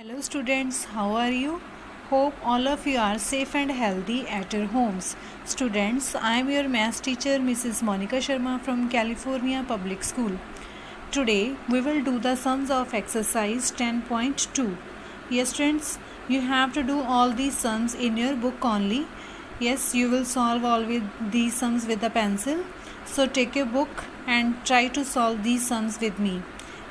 Hello students, how are you? Hope all of you are safe and healthy at your homes. Students, I am your math teacher Mrs. Monica Sharma from California Public School. Today we will do the sums of exercise 10.2. Yes students, you have to do all these sums in your book only. Yes, you will solve all with these sums with a pencil. So take your book and try to solve these sums with me.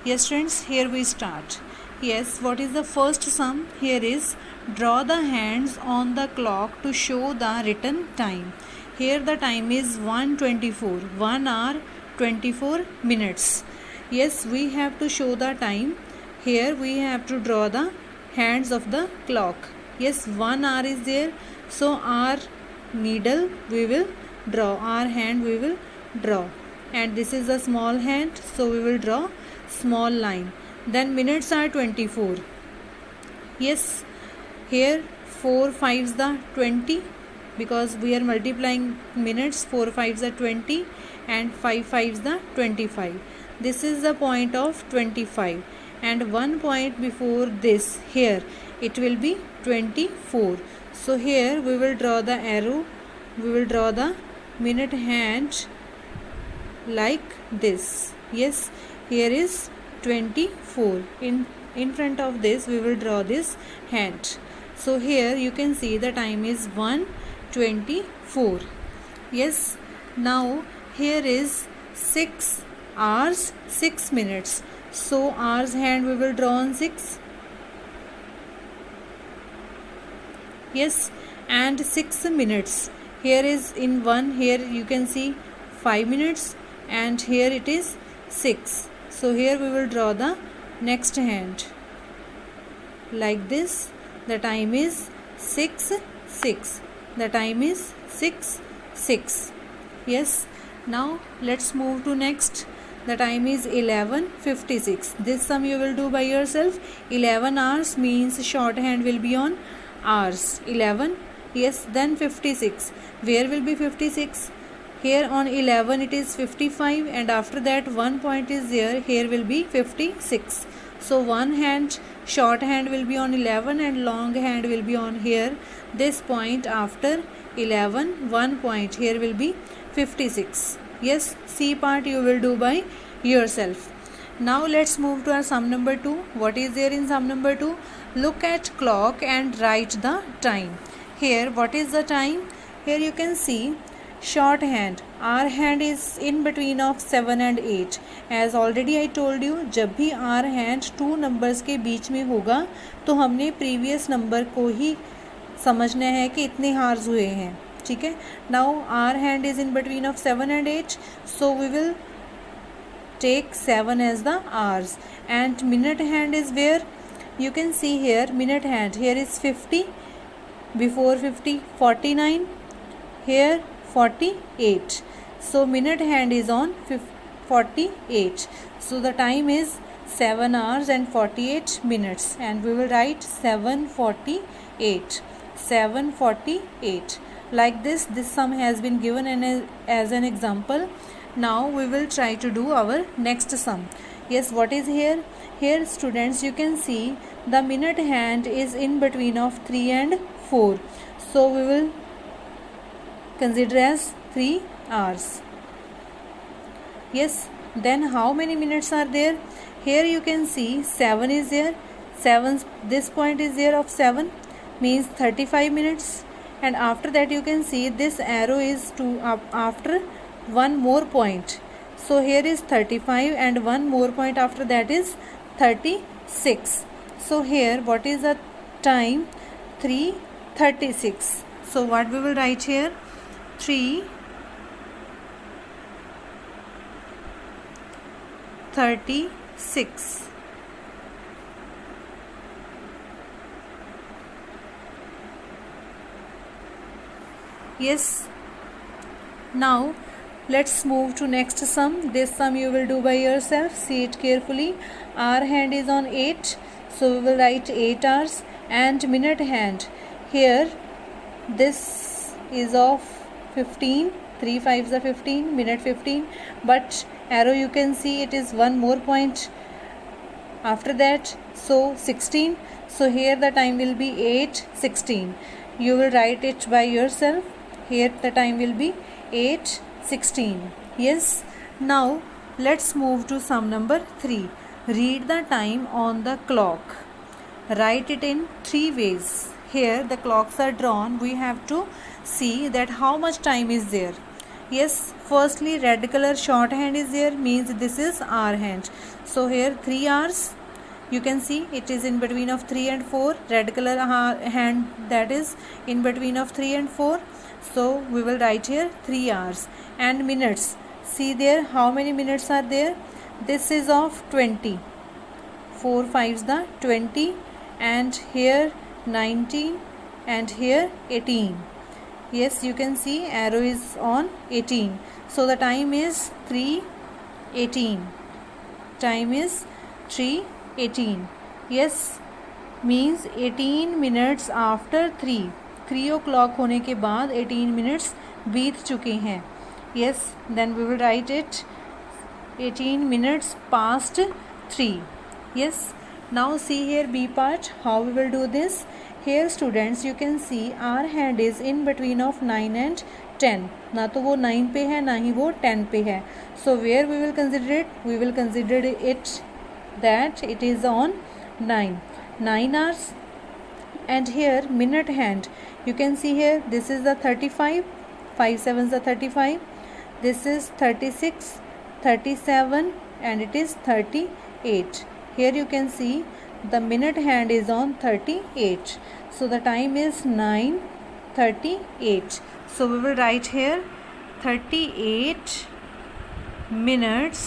Yes students, here we start. Yes, what is the first sum? Here is draw the hands on the clock to show the written time. Here the time is 1:24, 1 hour 24 minutes. Yes, we have to show the time. Here we have to draw the hands of the clock. Yes, 1 hour is there. So our needle we will draw, our hand we will draw. And this is a small hand, so we will draw small line. Then minutes are 24. Yes, here 4 5s the 20 because we are multiplying minutes. 4 5s are 20 and 5 5s the 25. This is the point of 25 and one point before this here it will be 24. So here we will draw the arrow, we will draw the minute hand like this. Yes, here is 24. In front of this we will draw this hand. So here you can see the time is 1:24. Yes, now here is 6 hours 6 minutes. So hours hand we will draw on 6. Yes, and 6 minutes. Here is in 1, here you can see 5 minutes and here it is 6. So here we will draw the next hand like this. The time is 6 6. The time is 6 6. Yes, now let's move to next. The time is 11:56. This sum you will do by yourself. 11 hours means shorthand will be on hours. 11. Yes, then 56. Where will be 56? Here on 11 it is 55 and after that one point is there, here will be 56. So one hand, short hand will be on 11 and long hand will be on here. This point after 11, one point, here will be 56. Yes, C part you will do by yourself. Now let's move to our sum number 2. What is there in sum number 2? Look at clock and write the time. Here what is the time? Here you can see shorthand. R hand is in between of 7 and 8. As already I told you, जब भी R hand 2 numbers के बीच में होगा तो हमने previous number को ही समझना है कि इतने hours हुए हैं. ठीक है. Now R hand is in between of 7 and 8. So we will take 7 as the hours. And minute hand is where? You can see here minute hand. Here is 50. Before 50, 49. Here 48. So minute hand is on 48. So the time is 7 hours and 48 minutes and we will write 7:48. 7:48. Like this sum has been given as an example. Now we will try to do our next sum. Yes, what is here? Here students you can see the minute hand is in between of 3 and 4. So we will consider as 3 hours. Yes, then how many minutes are there? Here you can see 7 is there. 7, this point is there of 7 means 35 minutes and after that you can see this arrow is to after one more point. So here is 35 and one more point after that is 36. So here what is the time? 3:36. So what we will write here? 3:36. Yes, now let's move to next sum. This sum you will do by yourself. See it carefully. Our hand is on 8, so we will write 8 hours. And minute hand, here this is of 15. 3 5s are 15, minute 15, but arrow you can see it is one more point After that, so 16. So here the time will be 8:16. You will write it by yourself. Here the time will be 8:16. Yes. Now let's move to sum number 3. Read the time on the clock. Write it in 3 ways. Here the clocks are drawn. We have to see that how much time is there. Yes, firstly red color shorthand is there, means this is hour hand. So here 3 hours. You can see it is in between of 3 and 4. Red color hand, that is in between of 3 and 4. So we will write here 3 hours. And minutes, see there how many minutes are there. This is of 20. 4 5s the 20, and here 19, and here 18. Yes, you can see arrow is on 18. So the time is 3:18. Time is 3:18. Yes, means 18 minutes after 3. 3 o'clock होने के बाद 18 minutes बीत चुके हैं. Yes, then we will write it 18 minutes past 3. Yes, now see here B part, how we will do this. Here students, you can see our hand is in between of 9 and 10. ना तो वो 9 पे है, ना ही वो 10 पे है. So where we will consider it? We will consider it that it is on 9 hours. And here minute hand, you can see here this is the 35. 5 7s the 35. This is 36, 37, and it is 38. Here you can see the minute hand is on 38. So the time is 9:38. So we will write here 38 minutes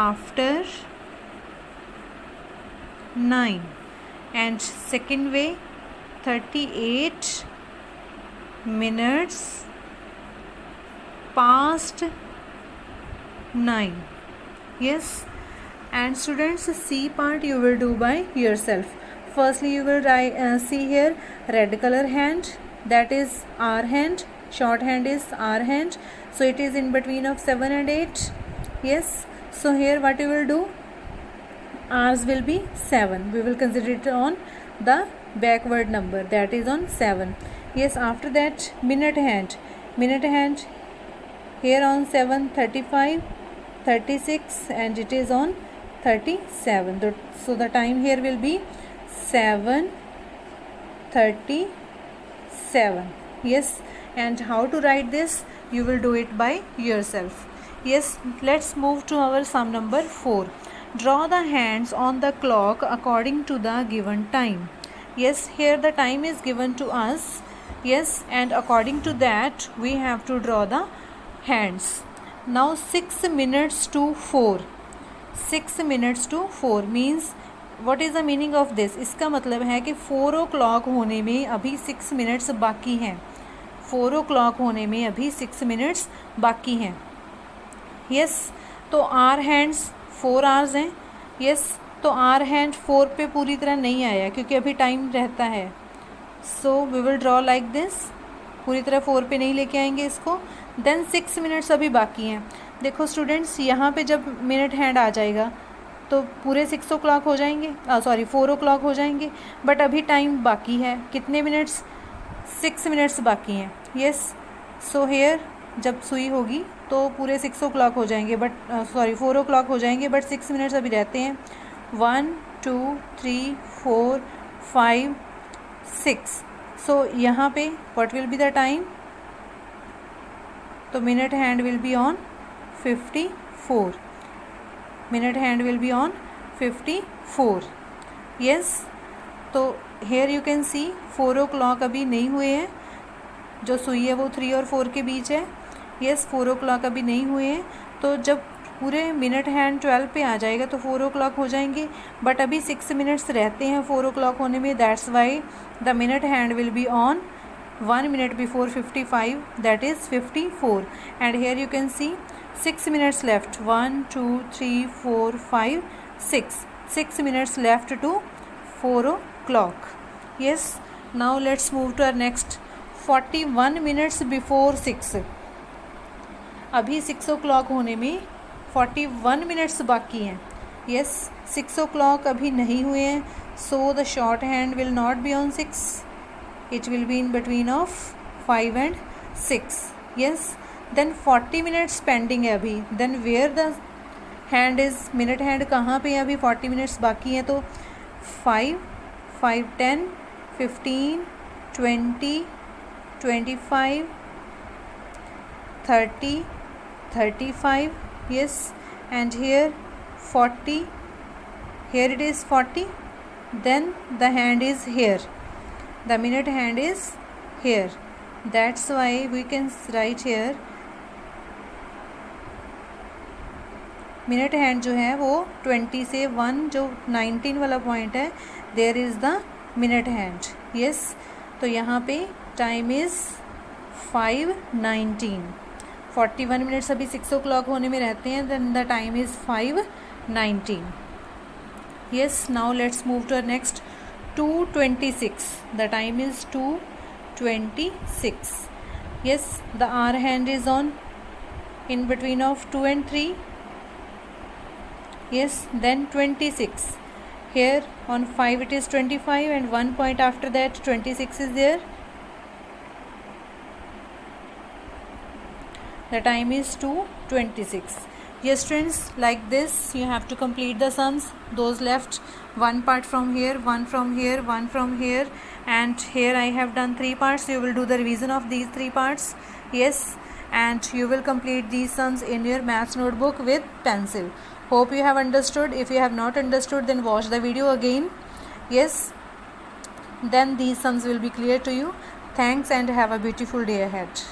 after 9. And second way, 38 minutes past 9. Yes, and students, C part you will do by yourself. Firstly you will see here red color hand, that is hour hand. Short hand is hour hand, so it is in between of 7 and 8. Yes, so here what you will do, hours will be 7. We will consider it on the backward number, that is on 7. Yes, after that minute hand here on 7, 35, 36, and it is on 37. So the time here will be 7:37. Yes, and how to write this, you will do it by yourself. Yes, let's move to our sum number 4. Draw the hands on the clock according to the given time. Yes, here the time is given to us. Yes, and according to that we have to draw the hands. Now 6 minutes to 4. 6 minutes to 4 means, what is the meaning of this? इसका मतलब है कि 4 o'clock होने में अभी 6 minutes बाकी हैं. 4 o'clock होने में अभी 6 minutes बाकी हैं. Yes, तो आर हैंड्स 4 hours हैं. Yes, तो आर हैंड 4 पे पूरी तरह नहीं आया क्योंकि अभी टाइम रहता है. So we will draw like this. पूरी तरह 4 पे नहीं लेके आएंगे इसको. देन 6 minutes अभी बाकी हैं. देखो स्टूडेंट्स, यहाँ पे जब मिनट हैंड आ जाएगा तो पूरे 6 o'clock हो जाएंगे, 4 o'clock हो जाएंगे. बट अभी टाइम बाकी है. कितने मिनट्स? 6 minutes बाकी हैं. येस, सो हेयर जब सुई होगी तो पूरे 6 o'clock हो जाएंगे, बट 4 o'clock हो जाएंगे, बट 6 minutes अभी रहते हैं. 1 2 3 4 5 6. सो यहाँ पे what will be the time? तो minute hand will be on 54. Minute hand will be on 54. Yes, तो here you can see 4 o'clock अभी नहीं हुए हैं. जो सुई है वो 3 और 4 के बीच है. यस, 4 o'clock अभी नहीं हुए हैं. तो जब पूरे मिनट हैंड 12 पे आ जाएगा तो 4 o'clock हो जाएंगे, बट अभी 6 minutes रहते हैं 4 o'clock होने में. That's why the minute hand will be on 1 minute before 55, that is 54. And here you can see 6 minutes left. 1 2 3 4 5 6. 6 minutes left to 4 o'clock. Yes, now let's move to our next. 41 minutes before 6. अभी 6 o'clock होने में 41 minutes बाकी हैं. Yes, 6 o'clock अभी नहीं हुए हैं, so the short hand will not be on 6, it will be in between of 5 and 6. Yes, then 40 minutes pending है अभी. Then where the hand is, minute hand कहाँ पे है? अभी 40 मिनट्स बाकी हैं, तो 5, 5, 10, 15, 20, 25, 30, 35. Yes, and here 40, here it is 40, then the hand is here, the minute hand is here. That's why we can write here minute hand जो है वो 20 से 1 जो 19 वाला पॉइंट है, there is the minute hand. Yes, तो यहाँ पे टाइम इज़ 5:19. 41 मिनट्स अभी 6 o'clock होने में रहते हैं, then the time is 5:19. Yes, now let's move to next. 2:26, the time is 2:26. Yes, the hour hand is on in between of 2 and 3. Yes, then 26. Here on 5 it is 25 and 1 point after that 26 is there. The time is 2:26. Yes students, like this you have to complete the sums. Those left, one part from here, one from here, one from here, and here I have done 3 parts. You will do the revision of these 3 parts. Yes, and you will complete these sums in your maths notebook with pencil. Hope you have understood. If you have not understood, then watch the video again. Yes, then these sums will be clear to you. Thanks and have a beautiful day ahead.